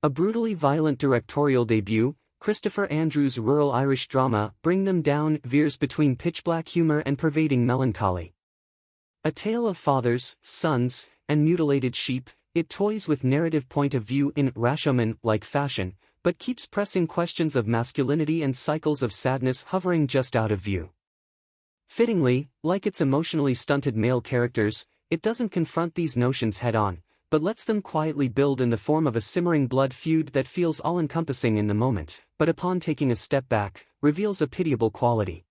A brutally violent directorial debut, Christopher Andrews' rural Irish drama Bring Them Down veers between pitch-black humor and pervading melancholy. A tale of fathers, sons, and mutilated sheep, it toys with narrative point of view in Rashomon-like fashion, but keeps pressing questions of masculinity and cycles of sadness hovering just out of view. Fittingly, like its emotionally stunted male characters, it doesn't confront these notions head-on, but lets them quietly build in the form of a simmering blood feud that feels all-encompassing in the moment, but upon taking a step back, reveals a pitiable quality.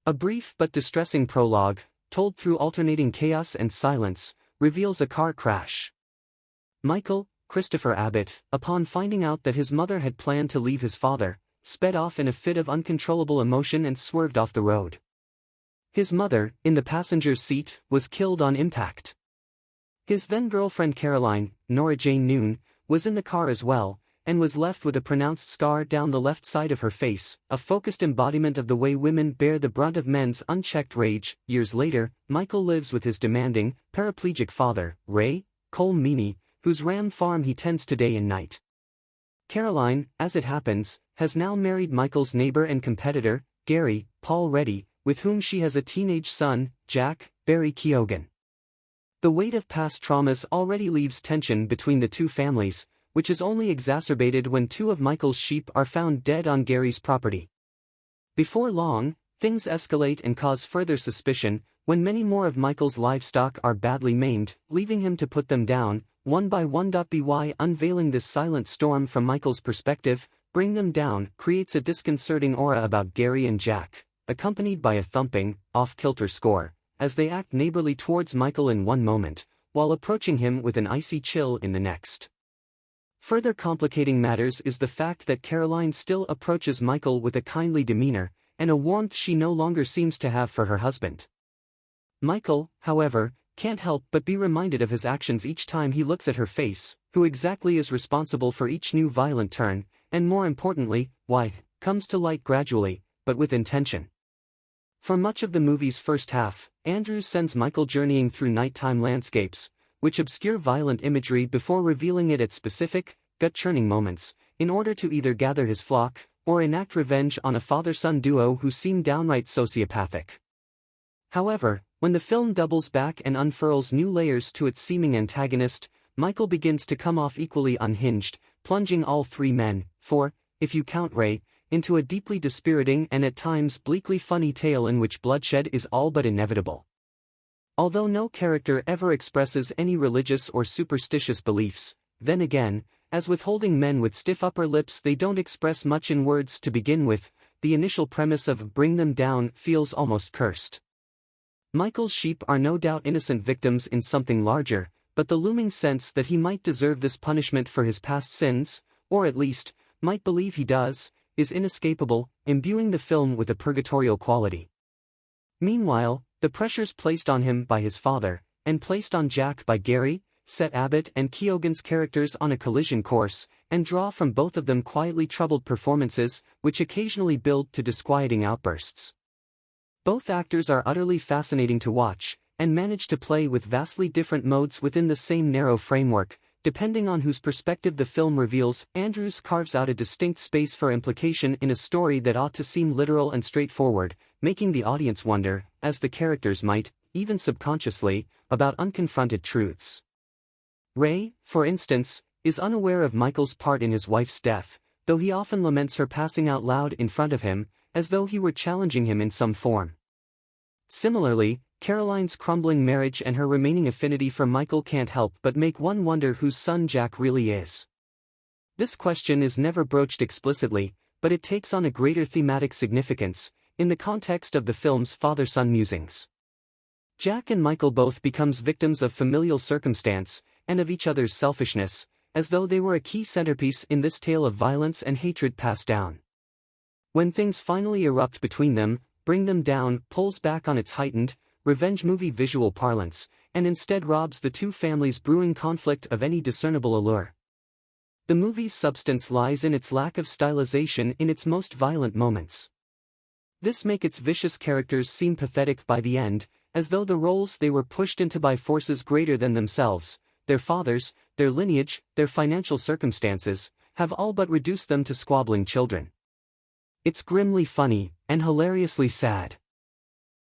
A brief but distressing prologue, told through alternating chaos and silence, reveals a car crash. Michael, Christopher Abbott, upon finding out that his mother had planned to leave his father, sped off in a fit of uncontrollable emotion and swerved off the road. His mother, in the passenger's seat, was killed on impact. His then-girlfriend Caroline, Nora Jane Noon, was in the car as well, and was left with a pronounced scar down the left side of her face, a focused embodiment of the way women bear the brunt of men's unchecked rage. Years later, Michael lives with his demanding, paraplegic father, Ray Cole Meany, whose ram farm he tends to day and night. Caroline, as it happens, has now married Michael's neighbor and competitor, Gary Paul Reddy, with whom she has a teenage son, Jack Barry Keoghan. The weight of past traumas already leaves tension between the two families, which is only exacerbated when two of Michael's sheep are found dead on Gary's property. Before long, things escalate and cause further suspicion, when many more of Michael's livestock are badly maimed, leaving him to put them down, one by one. By unveiling this silent storm from Michael's perspective, Bring Them Down creates a disconcerting aura about Gary and Jack, accompanied by a thumping, off-kilter score, as they act neighborly towards Michael in one moment, while approaching him with an icy chill in the next. Further complicating matters is the fact that Caroline still approaches Michael with a kindly demeanor, and a warmth she no longer seems to have for her husband. Michael, however, can't help but be reminded of his actions each time he looks at her face, who exactly is responsible for each new violent turn, and more importantly, why, comes to light gradually, but with intention. For much of the movie's first half, Andrews sends Michael journeying through nighttime landscapes, which obscure violent imagery before revealing it at specific, gut-churning moments, in order to either gather his flock, or enact revenge on a father-son duo who seem downright sociopathic. However, when the film doubles back and unfurls new layers to its seeming antagonist, Michael begins to come off equally unhinged, plunging all three men, if you count Ray, into a deeply dispiriting and at times bleakly funny tale in which bloodshed is all but inevitable. Although no character ever expresses any religious or superstitious beliefs, then again, as with holding men with stiff upper lips, they don't express much in words to begin with. The initial premise of Bring Them Down feels almost cursed. Michael's sheep are no doubt innocent victims in something larger, but the looming sense that he might deserve this punishment for his past sins, or at least, might believe he does, is inescapable, imbuing the film with a purgatorial quality. Meanwhile, the pressures placed on him by his father, and placed on Jack by Gary, set Abbott and Keoghan's characters on a collision course, and draw from both of them quietly troubled performances, which occasionally build to disquieting outbursts. Both actors are utterly fascinating to watch, and manage to play with vastly different modes within the same narrow framework. Depending on whose perspective the film reveals, Andrews carves out a distinct space for implication in a story that ought to seem literal and straightforward, making the audience wonder, as the characters might, even subconsciously, about unconfronted truths. Ray, for instance, is unaware of Michael's part in his wife's death, though he often laments her passing out loud in front of him, as though he were challenging him in some form. Similarly, Caroline's crumbling marriage and her remaining affinity for Michael can't help but make one wonder whose son Jack really is. This question is never broached explicitly, but it takes on a greater thematic significance, in the context of the film's father-son musings. Jack and Michael both becomes victims of familial circumstance, and of each other's selfishness, as though they were a key centerpiece in this tale of violence and hatred passed down. When things finally erupt between them, Bring Them Down pulls back on its heightened, revenge movie visual parlance, and instead robs the two families' brewing conflict of any discernible allure. The movie's substance lies in its lack of stylization in its most violent moments. This makes its vicious characters seem pathetic by the end, as though the roles they were pushed into by forces greater than themselves. their fathers, their lineage, their financial circumstances, have all but reduced them to squabbling children. It's grimly funny, and hilariously sad.